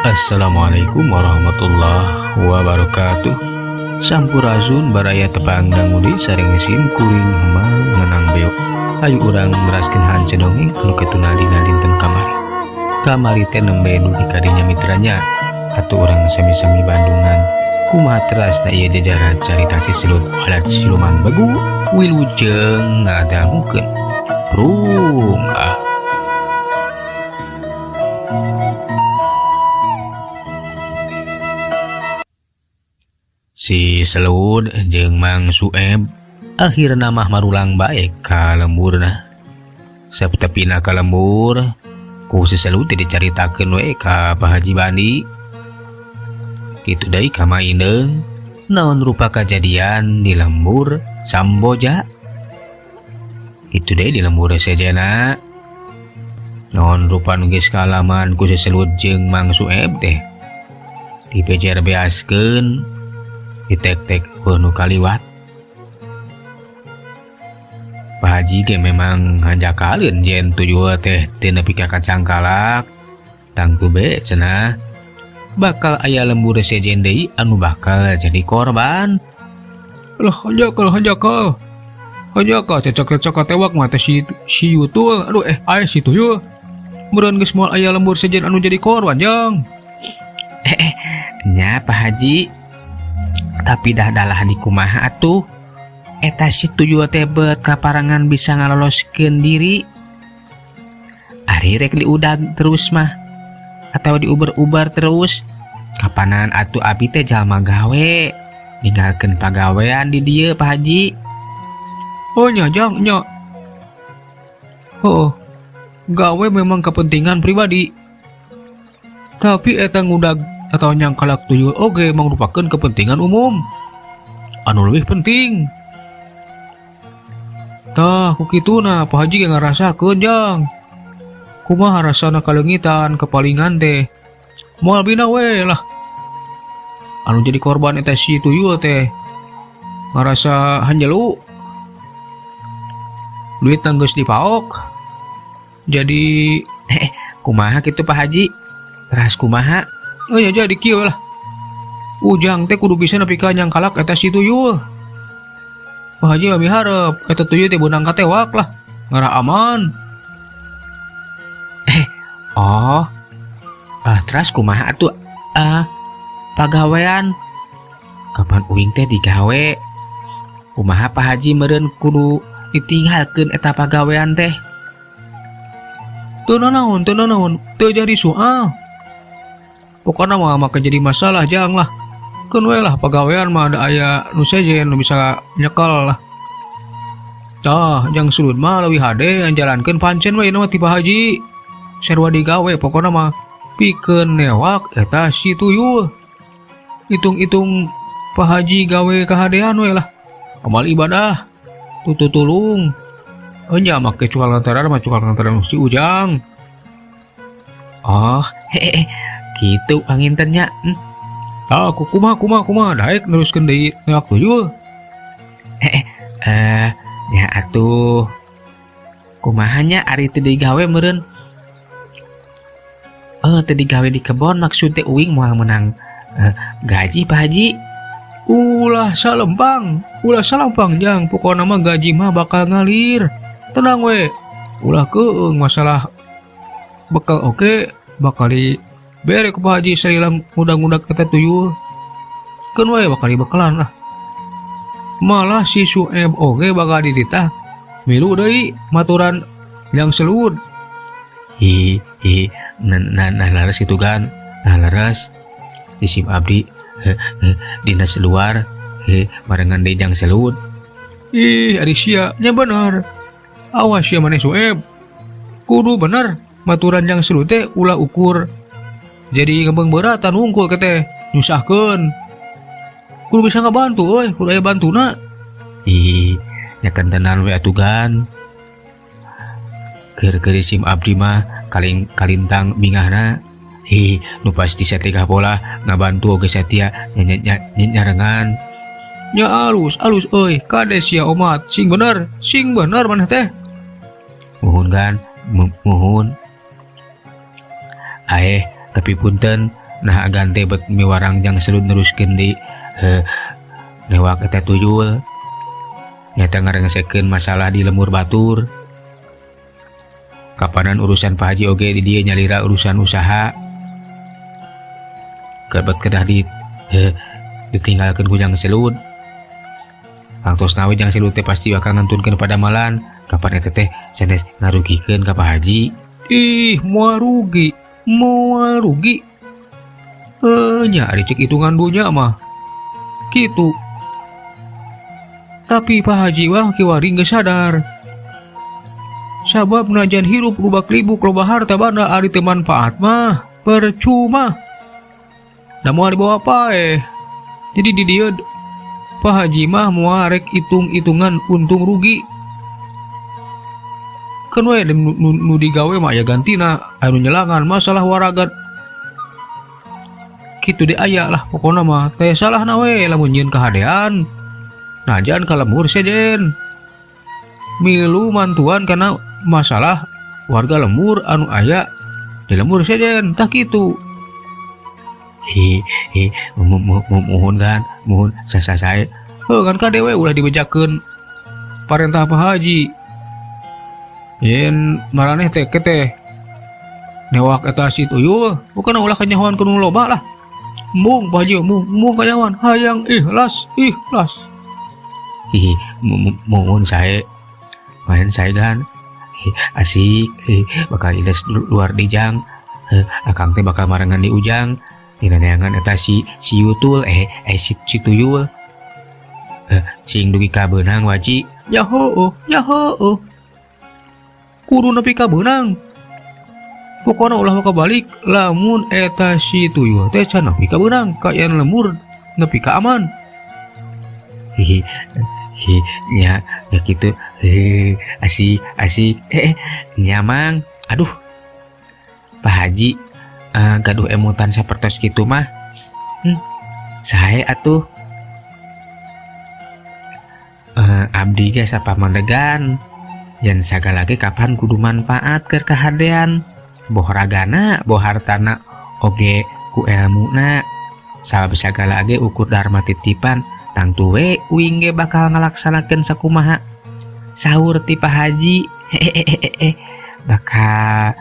Assalamualaikum warahmatullahi wabarakatuh. Sampurasun baraya tepang dangudi saring sim kuring hema ngenang beok. Ayu urang meraskeun hanca dongeng anu ketunalina dinten kamari teh nembe nu dikadinya mitranya atuh urang sami-sami Bandungan. Kumaha terasna ieu jajaran carita siluman walad siluman begu wilujeng ngadangukeun. Prung Si Selud jeung Mang Sueb akhirna mah marulang bae ka lemburna. Saptepina ka lembur ku si Selud dicaritakeun we ka Pak Haji Bandi. Kitu deui ka maineung naon rupa kajadian di lembur Samboja. Kitu deui di lembur Sejana. Naon rupa nu geus kaalaman ku si Selud jeung Mang Sueb teh dipejer beaskeun ditek-tek nu kaliwat. Pak Haji ge memang hanjakaleun yen tujuh teh teu nepi ka kacangkalak tangtu be cenah bakal aya lembur sejen deui anu bakal jadi korban. Lah hanjakal cocok tewak mah teh si Yutul. Aduh aya si tuyul meureun geus moal aya lembur sejen anu jadi korban jang. Nya Pak Haji, tapi dah dalah di kumaha atuh eta si tujuh teh beut kaparangan bisa ngaloloskeun diri. Ari rek diudag terus mah atau diuber-uber terus kapanan atuh abi teh jalma gawe ninggalkeun pagawean di dieu Pak Haji. Oh nya jang nya. Oh gawe memang kepentingan pribadi, tapi eta ngudag atau nyangkalak tuyul oge mangrupakeun kepentingan umum anu lebih penting. Tah ku kituna Pak Haji ge ngarasakeun jang kumaha rasana kaleungitan kepalingan teh moal bina we lah anu jadi korban eta si tuyul teh ngarasa hanjelu duit geus dipaok jadi kumaha kitu Pak Haji teras kumaha. Oh ya jadi kieu lah. Ujang teh kudu bisa nepi ka nyangkalak eta si tuyul. Pak Haji mah miharep eta tuyul teh beunang katewak lah. Ngara aman. Terus kumaha atuh? Pagawean. Kapan uing teh digawe? Kumaha Pak Haji meureun kudu ditinggalkeun eta pagawean teh? Teu naon, teu jadi soal. Pokoknya mah maka jadi masalah jang lah. Keun we lah pagawean mah ada aya nu sejen nu bisa nyekel lah. Tah jang Selud mah leuwih hade njalankeun pancen we ieu mah ti Pak Haji. Sarua digawe pokona mah pikeun newak eta si tuyul. Hitung-hitung Pak Haji gawe kahadean we lah. Amal ibadah tutulung. Enya make cukal lantaran mah cukal lantaran si Ujang. Gitu pangintennya. Kumaha daek neruskeun deui newak tuyul. Ya atuh kumahanya ari teu digawe meureun. Teu digawe di kebon maksud teh uing moal menang gaji Pak Haji. Ulah salempang jang pokona mah gaji mah bakal ngalir. Tenang we. Ulah keung masalah bekal oke bakal bere ku Pak Haji sarilang ngudag-ngudag eta tuyul. Keun we bakal dibekalan lah. Malah si Sueb oge bakal diditah milu deui maturan yang Selud. Nah laras itu kan. Nah laras isim abdi dinas luar barengan deui jang Selud. Ari sia nya bener. Awas ya maneh Sueb. Kudu bener maturan jang Selud teh ulah ukur jadi ngembeng beratan wungkul keteh nyusahkeun. Kudu bisa ngabantu euy, kudu aya bantuna. Nya kentenan we atugan. Keur sim abdi mah kalintang bingahna. Nu pasti satrika pola ngabantu oge satia nyarengan. Nya alus euy, kades ya omat sing bener maneh teh. Muhun kan, muhun. Tapi punten nah gante bet miwarang jang selut neruskeun di newak eta tuyul nyata ngarengsekeun masalah di lembur batur. Kapanan urusan Pak Haji oge di dieu nyalira urusan usaha kebet kedah ditinggalkeun ku jang selut. Kangtos nawe jang selut teh pasti bakal ngantunkeun pada malan kapan eta teh sanes ngarugikeun ka Pak Haji. Ih, moal rugi nya ari cek hitungan dunya mah kitu. Tapi Pak Haji wah kiwari geus sadar sabab najan hirup rubak libuk loba harta banda ari teu manfaat mah percuma da moal dibawa pae. Jadi di dieu Pak Haji mah moal rek hitung-hitungan untung rugi kan we nu digawe mah ya gantina anu nyelangan masalah waragat kitu de aya lah pokona mah teh salah na we lamun nyieun kahadean najan ka lembur sejen milu mantuan karena masalah warga lembur anu aya di lembur sejen tah kitu. Mohon kan mohon sae kan kadewe ulah dibejakeun parentah Pak Haji yen maraneh teh keteh newak eta si tuyul bukan ulah kanyahoan kudu loba lah mung Pak Haji mung kanyahoan hayang ikhlas mohon sae main sae kan asik bakal ides luar di jang akang teh bakal marangan di ujang dinaneangan eta si yutul si tuyul sing dugi ka beunang waji yaho kudu nepi ka beunang pokona ulah maka balik lamun eta si tuyul teh can nepi ka beunang ka yen lembur nepi ka aman ya gitu asik nyamang aduh Pak Haji gaduh emutan sapertos gitu mah sae atuh abdi ge sapamandegan yen sagalage kapan kudu manfaat keur kahadean boh ragana boh hartana oge ku elmuna sabab sagalage ukur dharma titipan tangtu we uing ge bakal ngalaksanakeun sakumaha saur ti Pak Haji bakal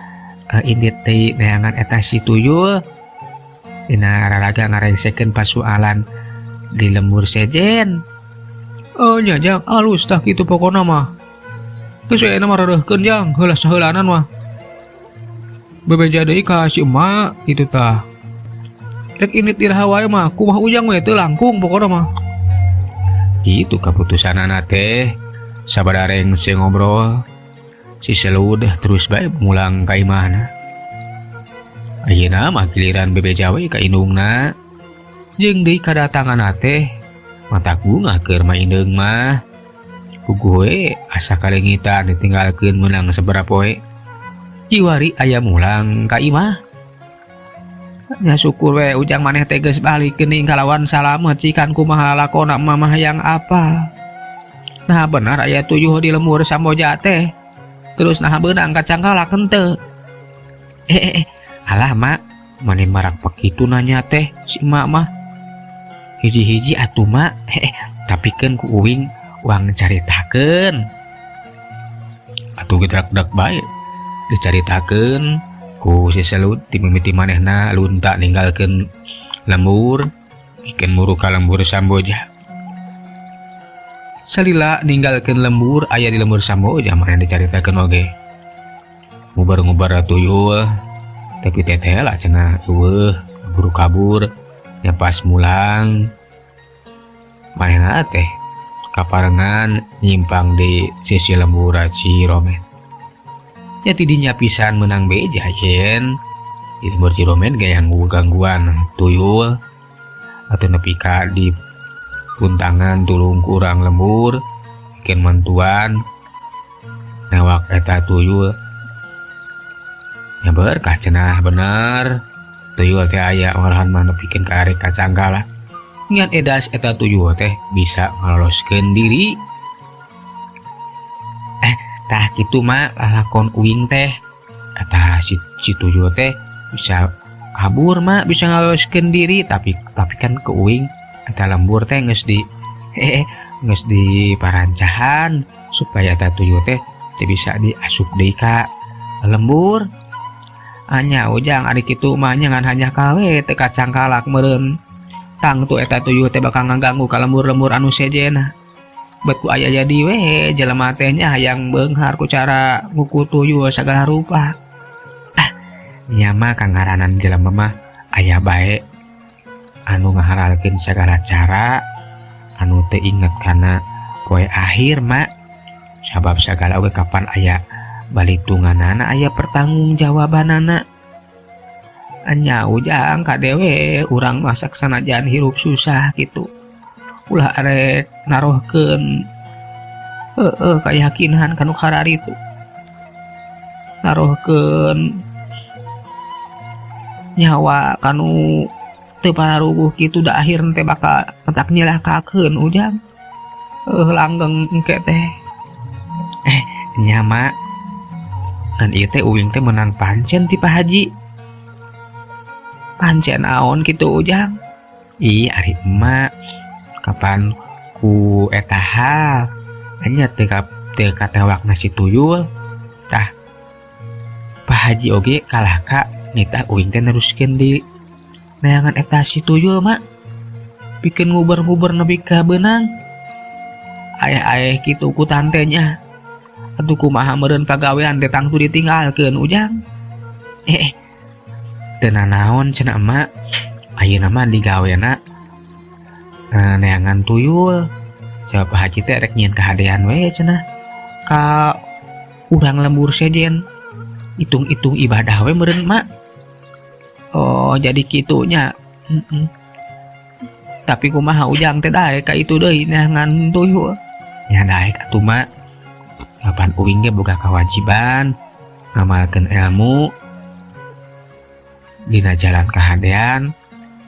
indit teh neangan eta si tuyul dina raraga ngarengsekeun pasualan di lembur sejen. Oh nya jang alus tah kitu pokona mah geus we mah rareuhkeun jang heula saheulanan mah bebeja deui ka si emak kitu tah rek indit iraha wae mah kumaha ujang we teu langkung pokona mah itu keputusanana teh sabadareng si ngobrol si selud terus bae mulang ka imahna. Ayeuna mah giliran bebeja we ka indungna jeung deui kadatanganna teh matak bunga keur maindeung mah puguh we asa kalengitan ditinggalkeun meunang sabaraha poe jiwari aya mulang ka imah. Nya syukur we ujang maneh teh geus balik geuning kalawan salamet cikan kumaha lakona mamah yang apa. Nah benar aya tuyuh di lembur Samboja teh. Terus nah beunang kacangkalak henteu. Alah mak, maneh marak pakitu nanya teh si emak mah. Hiji-hiji atuh mak, tapikeun ku uing uang caritakeun. Atuh gedak-dak bae dicaritakeun ku si Selut ti mimiti manehna lunta ninggalkeun lembur pikeun muru ka lembur Samboja. Salila ninggalkeun lembur aya di lembur Samboja maneh dicaritakeun oge. Ngubar-ngubar tuyul tapi teteh lah cenah eueuh buru kabur nya pas mulang manehna teh kaparengan nyimpang di sisi lembur Ciromen. Nya tidinya pisan menang beja yen di lembur Ciromen gangguan tuyul atau nepi ka di puntangan tulung kurang lembur bikin mantuan nawak eta tuyul nya berkah cenah bener tuyul teh aya olahan mah nepikeun ka arek kacanggala ngan edas eta tuyul teh bisa ngaloloskeun diri tah kitu mah lakon uing teh kata si tuyul teh bisa kabur mak bisa ngaloloskeun diri tapi kan ke uing eta lembur teh geus di parancahan supaya eta tuyul teh bisa diasup deui ka lembur. Anya ujang ari kitu mah ngan hanya kawe teu kacangkalak meureun tang tu eta tuyul teh bakal ngaganggu ka lembur-lembur anu sejenna. Bet ku aya jadi we jelema teh nya hayang beunghar ku cara nguku tuyul sagala rupa. Nya mah kangaranan jelema mah aya bae anu ngaharalkeun sagala cara anu teu inget kana poe akhir mak. Sabab sagala we kapan aya balitunganana aya pertanggungjawabanana. Anya ujang kadewe urang masak sanajan hirup susah gitu ulah arek narohkeun keyakinan kanu kararitu narohkeun nyawa kanu teu pararuguh kitu da akhir teh bakal entak nyilakakeun ujang. Langgeng engke teh nya mak kan ieu teh uing teh meunang pancen ti Pak Haji. Pancen naon kitu ujang? Ih ari emak kapan ku eta hal anya teu katewakna si tuyul tah Pak Haji oge kalahka nita uing teh neruskeun di neangan eta si tuyul mak pikeun nguber-nguber nepi ka beunang. Aya kitu ku tante nya atuh kumaha meureun pagawean teh tangtu ditinggalkeun ujang. Teu nanaon cenah emak ayeuna mah digawena neangan tuyul. Jawab Pak Haji teh rek nyieun kahadean we cenah ka urang lembur sejen hitung-hitung ibadah we meureun mak. Oh jadi kitunya. Tapi kumaha ujang teh daek ka itu deui neangan tuyul. Nya daek atuh mak. Kapan uing ge boga kewajiban ngamalkeun ilmu dina jalan kahadean.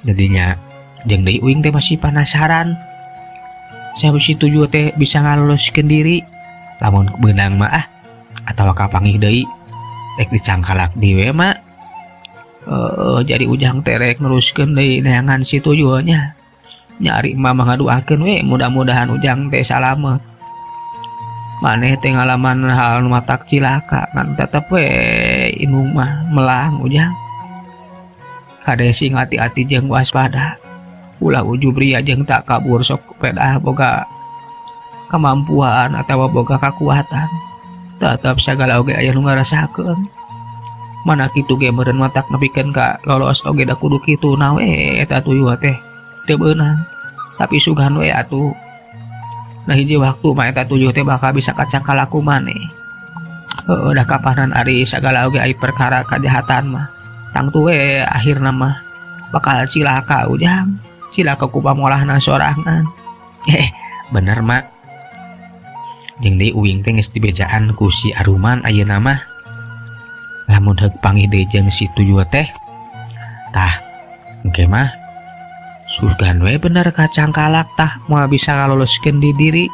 Jadinya jeung deui uing teh masih penasaran saha si tuyul teh bisa ngaloloskeun diri lamun beunang mah atawa kapangih deui rek dicangkalak di we mak. Jadi ujang teh rek neruskeun deui neangan si tuyulnya. Nyari mah ngaduakeun we mudah-mudahan ujang teh salamet. Maneh teh ngalaman hal nu matak cilaka kan tetep we inung mah melang ujang. Kade sing hati-hati jeung waspada. Ulah ujub ria jeung tak kabur sok pedah boga kemampuan atawa boga kakuatan. Tetep sagala oge aya nu ngarasakeun. Mana kitu ge meureun matak nepikeun ka lolos oge da kudu kitu na we eta tuyul teh teu beunang. Tapi sugan we atuh. Nah hiji waktu mah eta tuyul teh bakal bisa kacangkalak ku maneh. Da kapanan ari sagala oge aya perkara kajahatan mah. Tangtu we akhirna mah bakal cilaka ujang. Cilaka ku pamolahna sorangan. Bener mak. Jeung deui uing teh geus dibejaan ku si Aruman ayeuna mah. Lamun heuk panggih deui jeung si tuyul teh. Tah engke mah sugan we bener kacangkalak tah moal bisa ngaloloskeun di diri.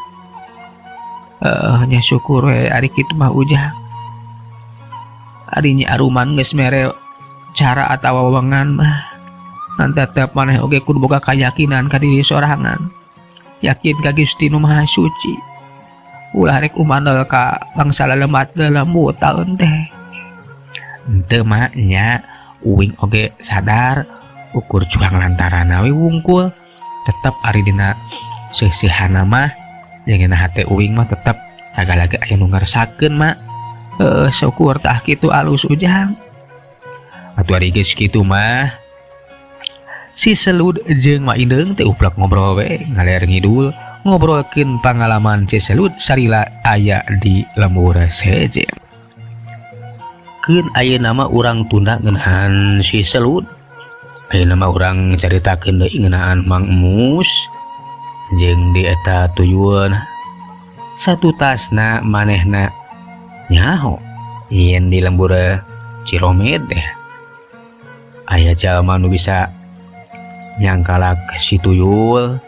Nya syukur we ari kitu mah ujang. Ari nya Aruman geus mere cara atawa wewengan mah. Nan tetep maneh oge kudu boga kayakinan ka diri sorangan. Yakin ka Gusti Nu Maha Suci. Ulah rek umandel ka bangsa lelemat lelembut taun teh. Henteu mak nya uing oge sadar ukur cuang lantaran we wungkul tetep ari dina seuseuhanna mah jeung hate uing mah tetep sagala ge aya nu ngarsakeun mak. Syukur tah kitu alus ujang. Atuh ari geus kitu mah si Selud jeung Mak Indeung teh uplek ngobrol we ngaler ngidul ngobrolkeun pangalaman si Selud sarila aya di lembur sejen. Keun ayeuna mah urang tunda ngeunaan si Selud. Ayeuna mah urang caritakeun deui ngeunaan Mang Emus jeung di eta tuyul. Satu tasna manehna nyaho yen di lembur Ciromed deh. Aya jalma nu bisa nyangkalak si tuyul,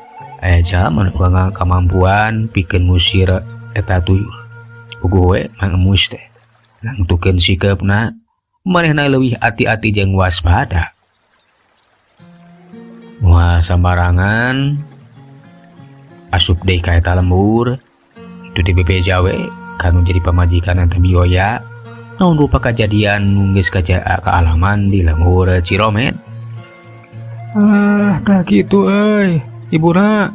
aya jalma nu boga kamampuan pikeun ngusir eta tuyul. Puguh we Mang Emus teh nangtukeun sikepna manehna leuwih ati-ati jeung waspada wah sembarangan asup deui ka eta lembur itu di bebeja we kanu jadi pamajikan anta bioya naon rupa kejadian nu geus kajaa ka alaman di lembur Ciromed. Tah kitu euy ibuna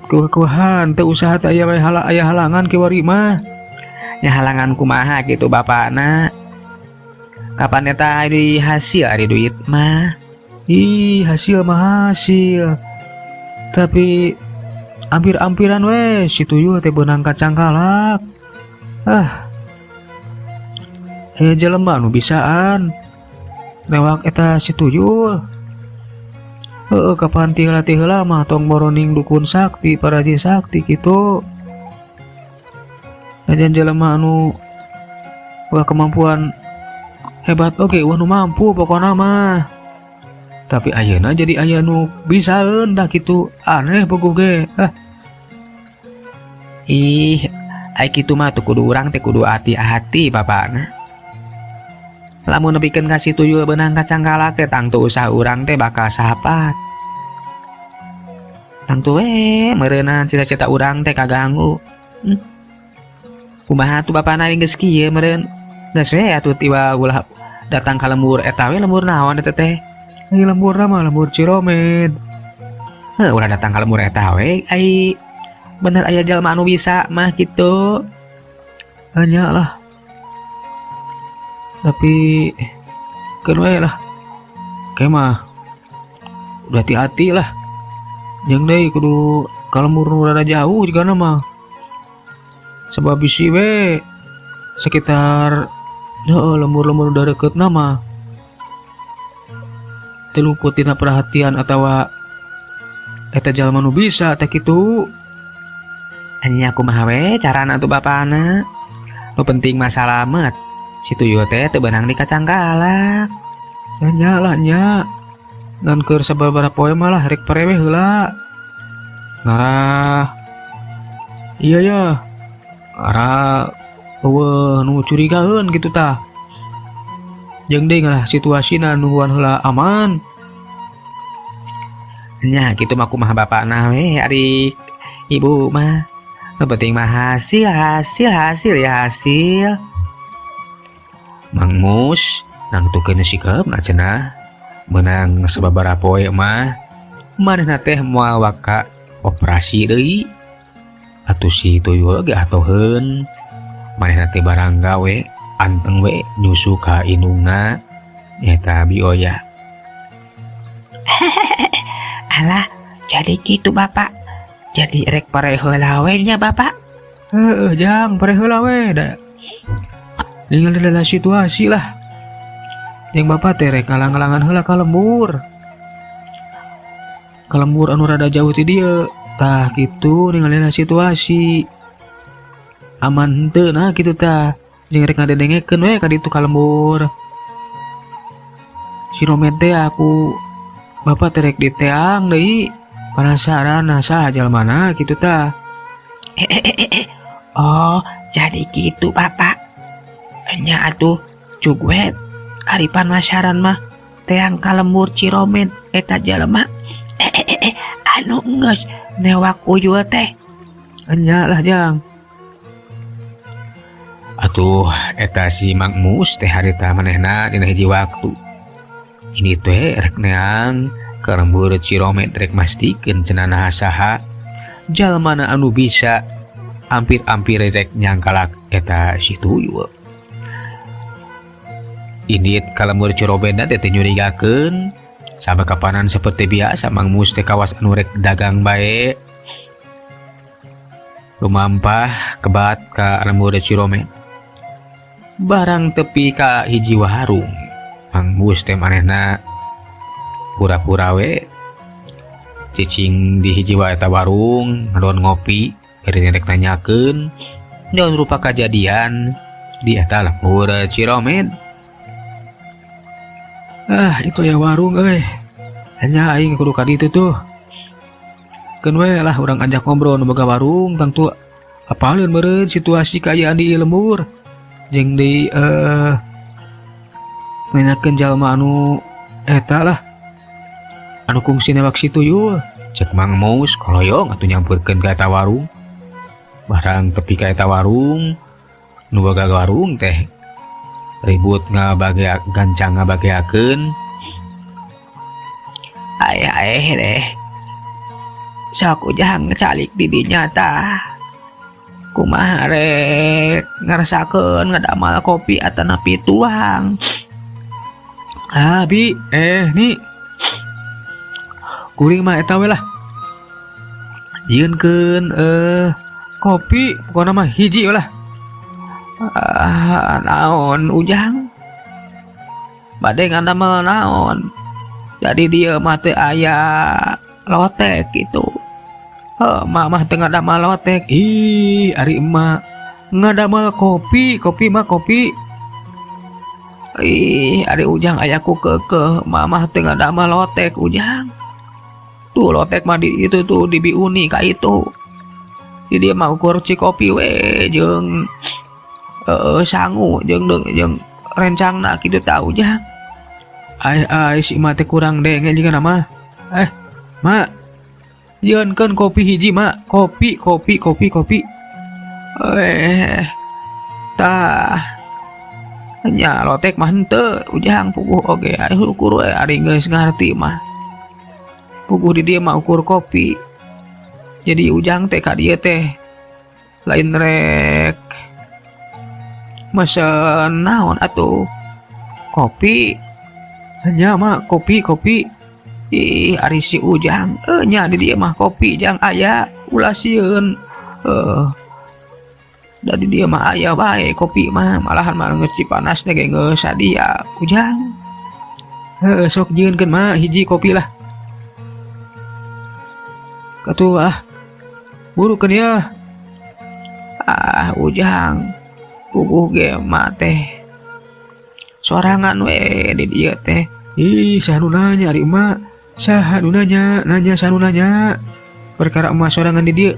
kuhan teu usaha teh aya halangan kiwari mah. Ya halangan kumaha gitu bapakna. Kapan eta di hasil ari duit mah? Ih hasil mah hasil. Tapi ampir-ampiran we si tuyul teh beunang kacang kalak. Jelema nu bisaan lewat eta si tuyul. Kapan tiheula mah tong boroning dukun sakti paraji sakti kitu. Ajan jelema anu wah kemampuan hebat oke wah nu mampu pokona mah. Tapi ayeuna jadi aya nu bisaeun dah kitu aneh bogoh ge. Ih, ai kitu mah teu kudu urang teh kudu hati-hati bapakna. Lamun nepikeun ka si tuyul beunang kacang kalak teh tang teu usah urang teh bakal sahapat. Tang teu we meureunna cita-cita urang teh kaganggu. Kumaha tuh bapakna geus kieu meureun? Geus we atuh tiba ulah datang ka lembur eta we lembur naon eta teh? Lembur mah lembur Ciromed. Ulah datang ka lembur eta we ai bener aya jalma anu bisa mah kitu. Hanya lah. Tapi keun we lah. Kayak mah udah hati-hati lah. Jeung deui kudu ka lembur nu rada jauh jigana mah. Sebab bisi we sekitar lembur-lembur udah deket nama teluput tina perhatian atawa eta jalma nu bisa teh kitu. Anya kumaha we carana tuh bapakna? Nu penting mah salamet. Si tuyul teh teu beunang di kacang kalak. Nya lah nya. Dan keur sababaraha poe malah rek parewe heula. Ngarah. Iya ya. Ara nu curigaeun gitu tah. Jeung deui ngalah situasina nungguan heula aman. Nya kitu mah kumaha bapakna we ari ibu mah. Nu penting mah hasil. Mang Mus nangtukeun sikepna cenah meunang sababaraha poe mah manehna teh moal waka operasi deui. Atuh si tuyul ge atoheun manehna teh barang gawe anteng we nyusu ka indungna eta bioya. Alah, jadi gitu bapak. Jadi rek pare heula we nya bapak. Jang pare heula we da. Ningali dalam situasi lah. Yang bapak teh rek ngalang-alangan heula ka lembur. Ka lembur anu rada jauh ti dieu. Tah gitu ningali situasi aman henteu nah kitu tah jeung rek ngadendengekeun we ka ditu ka lembur. Ciromed teh aku bapak teh rek diteang deui penasaran saha jalmana kitu tah. Oh jadi gitu bapak. Nya atuh cug we aripan masaran mah teang ka lembur Ciromed eta jalma anu geus newak uyul teh. Nya lah jang. Atuh eta si Mang Mus teh harita manehna dina hiji waktu. Ini teh rek neang ka lembur Ciromed rek mastikeun cenah saha jalmana anu bisa ampir-ampir rek nyangkalak eta si tuyul. Ini ka lembur Ciromed teh nyurigakeun sama kapanan seperti biasa Mang Mus teh kawas anu rek dagang bae. Lumampah kebat ka lembur Ciromed. Barang tepi ka hiji warung. Mang Mus teh manehna pura-pura we cicing di hiji wae eta warung ngadon ngopi bari rek nanyakeun naon rupa kajadian di eta lembur Ciromed. Itu ya warung euy. Hanya aing kudu ka ditu tuh. Keun we lah urang ajak ngobrol nu boga warung tangtu apaleun meureun situasi kaayaan di lembur. Jeung di nanyakeun jalma anu eta lah. anu kungsi nembak si tuyul. Cek Mang Mus koloyong atuh nyampurkeun ka eta warung. Barang tepi ka eta warung, nu boga warung teh ribut gancang ngabageakeun. Aeh deh. Sok Ujang ngecalik di dinya tah. Kumaha rek ngarasakeun ngadamal kopi atanapi tuang. Bi, nih. Kuring mah eta we lah. Yeunkeun kopi pokona mah hiji we lah. Naon Ujang? Bade ngandamel naon? Jadi dia mah teu aya lotek gitu. Mah teu ngadamel lotek. Ih, ari emak ngadamel kopi mah kopi. Ih, ari Ujang aya ku keukeuh, mamah teu ngadamel lotek Ujang. Tuh lotek mah di itu tuh di biuni ka itu. Di dia mah ukur kopi we jeung sangu jeung rencangna kitu tah Ujang. Ai si emak teh kurang denge jeung nama. Mak. Yeunkeun kopi hiji, Mak. Kopi. Tah. Nya lotek mah henteu Ujang puguh oge ukur we ari geus ngarti mah. Puguh di dieu mah ukur kopi. Jadi Ujang teh ka dieu teh lain rek mesen naon atuh? Kopi. Nya Mak, kopi. Ih, ari si Ujang nya di dieu mah kopi jang aya ulah sieun. Dari dia mah aya bae kopi mah malahan mah ngeuci panas teh geus sadia Ujang. Sok jieunkeun Mak hiji kopi lah. Katuh burukeun ya. Ujang puguh ge mah teh sorangan we di dieu teh. Ih, saha nu nanya ari emak? Saha nu nanya saha nu nanya. Perkara emak sorangan di dieu.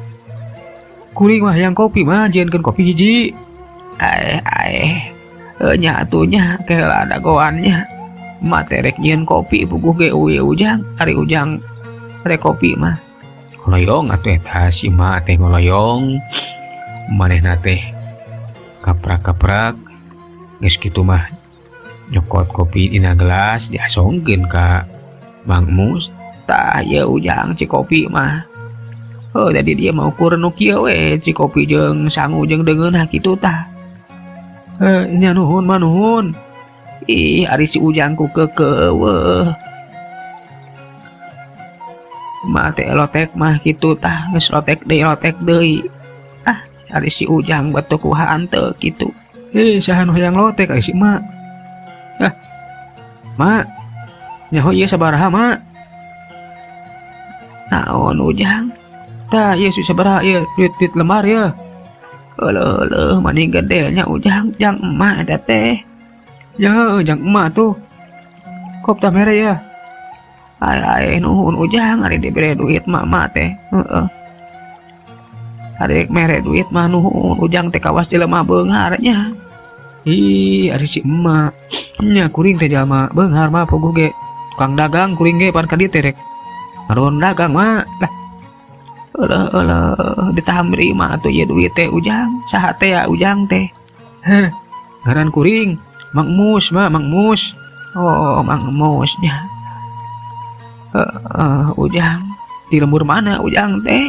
Kuring mah yang kopi mah jieunkeun kopi hiji. Nya atunya kela dagoannya. Emak teh rek nyieun kopi puguh ge Ujang. Ari Ujang rek kopi mah. Ngoloyong atuh eta si emak teh ngoloyong. Manehna teh kaprak geus kitu mah nyokot kopi dina gelas diasongkeun ka Mang Mus. Tah ye Ujang ci kopi mah. Jadi dia mau ukur nu kieu we ci kopi jeung sangu jeung deungeunna kitu tah. Nya nuhun. Ih, ari si Ujang ku keukeuh. Mah teh lotek mah kitu tah, geus lotek deui. Ari si Ujang batu kuhaan teu kitu. Saha nu hayang lotek ari si emak? Mak. Nyaho ieu sabaraha, Mak? Naon Ujang? Tah, ieu sabaraha ieu duit lembar ya. Leuh mani gede nya Ujang jang emak eta teh. Ya, jang emak tuh. Kop tah mere ya. Ai nuhun Ujang ari dibere duit mama teh. Ari mere duit mah nuhun Ujang teh kawas jelema beunghar nya. Ih, ari si emak. Nya kuring teh jalma beunghar mah puguh ge tukang dagang kuring ge pan ka dieu teh rek ngaron dagang mah lah. Ditamri mah atuh ieu duit teh Ujang. Saha teh ya Ujang teh? Ngaran kuring Mang Mus mah, Mang Mus. Oh, Mang Mus nya. Ujang di lembur mana Ujang teh?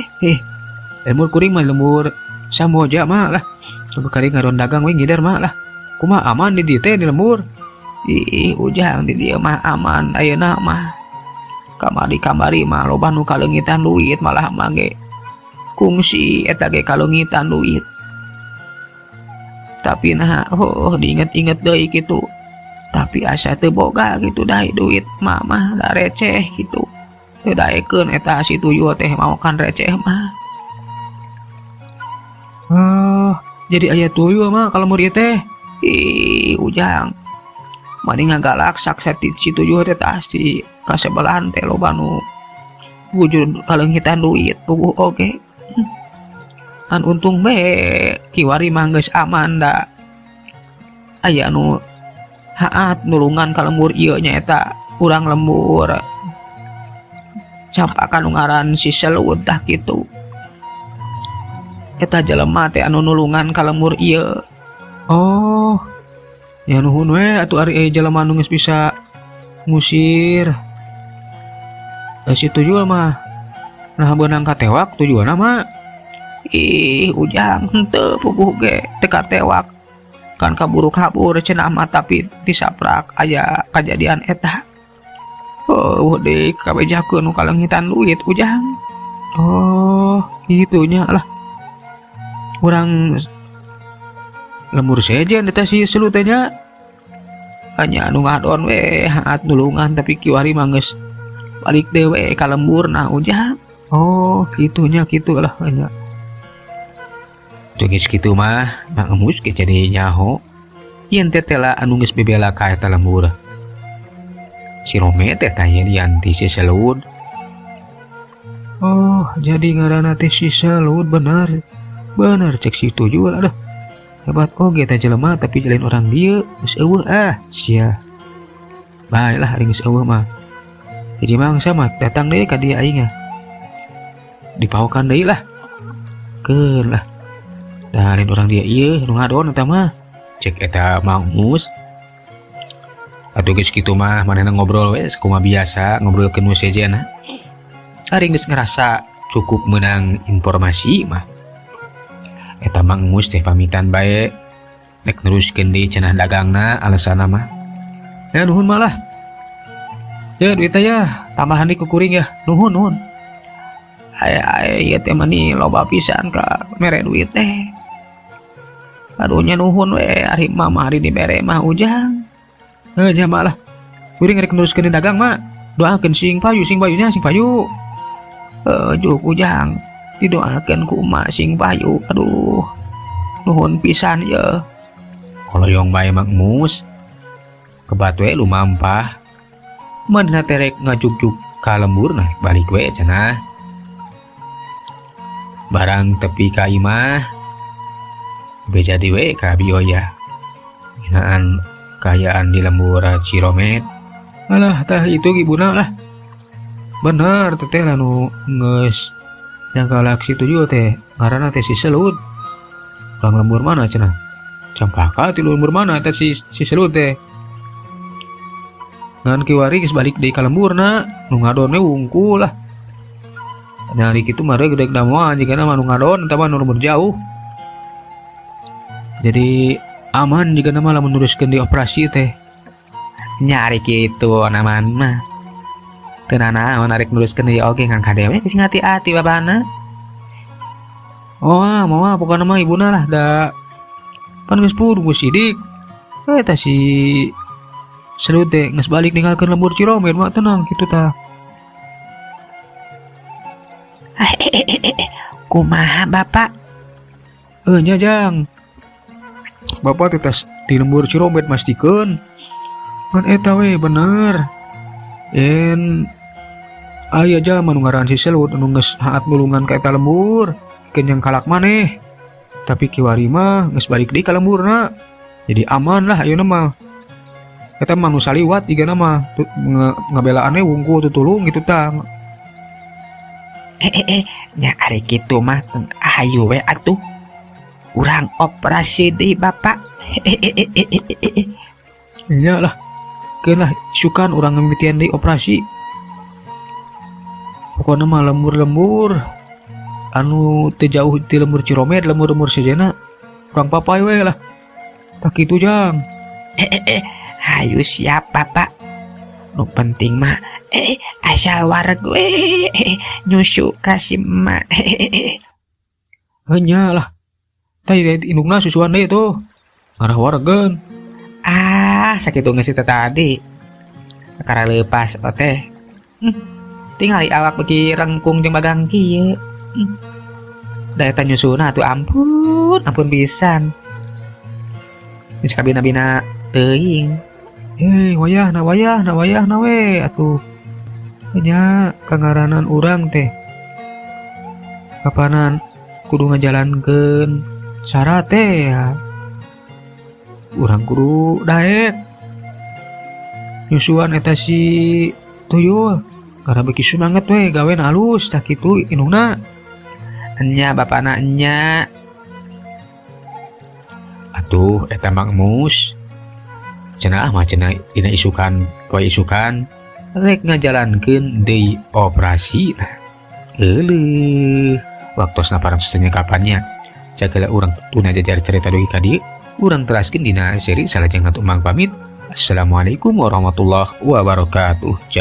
Lembur kuring mah lembur Samboja mah lah. Coba kari ngaron dagang we ngidar mah lah. Kumaha aman di dieu teh di lembur? Ih, Ujang di dieu mah aman ayeuna mah. Kamari mah loba nu kaleungitan duit malah mah ge kungsi eta ge kaleungitan duit. Tapi nah diinget-inget deui kitu. Tapi asa teu boga gitu dae duit mah da receh gitu. Teu daekeun eta si tuyul teh maokan receh mah. Jadi aya tuyul mah kalau murid teh. Ih, Ujang. Mani ngagalak saksa ti si tuyul teh tah si kasebelahan teh loba nu wujud kaleunghitan duit puguh oge. An untung be kiwari mah geus aman da. Aya nu haat nulungan ka lembur ieu nya eta urang lembur siapa kanu ngaran si Selud tah kitu. Eta jelema teh anu nulungan ka lembur ieu. Oh, ya nuhun we atuh ari jelema nu geus bisa ngusir. Si Tuyul mah nah beunang katewak tujuanna mah. Ih, ujang henteu puguh ge teu katewak. Kan kaburu-kabur cenah mah tapi disaprak aya kajadian eta. Oh, deui kabejakeun nu kalengitan duit ujang. Oh, gitunya lah. Urang lembur sejen eta si Selud teh nya. Hanya anu ngadon we haat nulungan tapi kiwari mah geus balik dewe ka lembur nah ujang. Oh, gitunya gitu lah nya. Tuh geus kitu mah Mang Emus ge jadi nyaho yen teh tela anu geus bebela ka eta lembur. Si Rome teh tanya dianti si Selud. Oh, jadi ngaranna teh si Selud bener. Bener cek si Tuyul aduh. Hebat oge teh jelema tapi jelain orang dieu geus eueuh sia. Baiklah ari geus eueuh mah. Jadi mangsa mah datang deui ka dieu aing. Dipaokan deui lah. Keun lah. Da lain orang dia ieu nu ngadon eta mah. Cek eta Mang Emus. Atuh geus kitu mah manehna ngobrol we sakumaha biasa ngobrolkeun nu sejenna. Ari geus ngerasa cukup meunang informasi mah. Eta Mang Emus teh pamitan bae nek neruskeun deui cenah dagangna alasanna mah. Ya nuhun malah. Ya duit ya tambahan di kukuring ya. Nuhun. Aya ieu teh mani loba pisan ka mere duit teh. Aduh nya nuhun we ari mah hari dibere mah ujang. Nya malah. Kuring rek neruskeun di dagang mah. Doakeun sing payunya sing payu. Juk ujang. Didoakeun ku emak sing payu. Aduh. Nuhun pisan ye. Koloyong bae Mang Emus. Kebat we lumampah. Manehna teh rek ngajuk-juk ka lembur nah balik we cenah. Barang tepi ka imah bejadi we ka bioya. Nginaan kayaan di lembur Ciromet. Alah tah itu ibuna lah. Bener teteh anu geus jangka laksi Tuyul teh ngaranna teh si Selud. Urang lembur mana cenah? Campaka ti lembur mana teh si Selud teh. Ngan kiwari geus balik deui ka lemburna, nu ngadon we wungkul lah. Nyari kitu mah gede da moal jigana mah nu ngadon eta mah nu lembur jauh. Jadi aman jigana mah lamun neruskeun di operasi teh. Nyari kitu naman mah. Teu naon arek neruskeun deui oge ngan kadewe sing hati-hati babana. Oh, moal pokona mah ibuna lah da pan geus purung geus sidik. Eta si Selud teh geus balik ninggalkeun lembur Ciromet mah tenang kitu tah. Kumaha Bapak? Nya Jang. Bapak teh di lembur Ciromet mastikeun. Kan eta we bener. Aya jalma nu ngaran si Selud anu geus haat nulungan ka eta lembur. Kenyang kalak maneh. Tapi kiwari mah geus balik deui ka lemburna. Jadi aman lah ayeuna mah. Eta mah nu saliwat digana mah ngabelaane wungkul tutulung gitu tah. Nya ari kitu mah ayo we atuh. Urang operasi deui Bapak. Nya lah. Keun lah sukan urang ngamimitian deui operasi. Pokona mah lembur-lembur anu teu jauh ti lembur Ciromet, lembur-lembur sejenna urang papai we lah. Tak kitu Jang. Hayu siap Bapak. Nu penting mah asal wareg we nyusu kasih emak. Nya lah. Tah indungna susuan deui tuh. Ngarah waregeun. Sakitu geus eta tadi. Kakara leupas teh. Tinggal awak beki rengkung jeung bagang kieu. Da eta nyusuna atuh ampun pisan. Geus kabina-bina teuing. Wayahna we atuh. Nya kangaranan urang teh. Kapanan kudu ngajalankeun syarat teh ya. Urang kudu daek. Nyusuan eta si Tuyul. karena beki semangat we gawe halus tak kitu indungna. Enya bapana enya. Atuh eta Mang Mus cenah mah cenah dina isukan poe isukan rek ngajalankeun deui operasi. Heuleuh waktosna parang kapannya jagala urang tuna jajar cerita dugi ka dieu urang teraskeun dina seri salajengna tumang pamit. Assalamualaikum warahmatullahi wabarakatuh.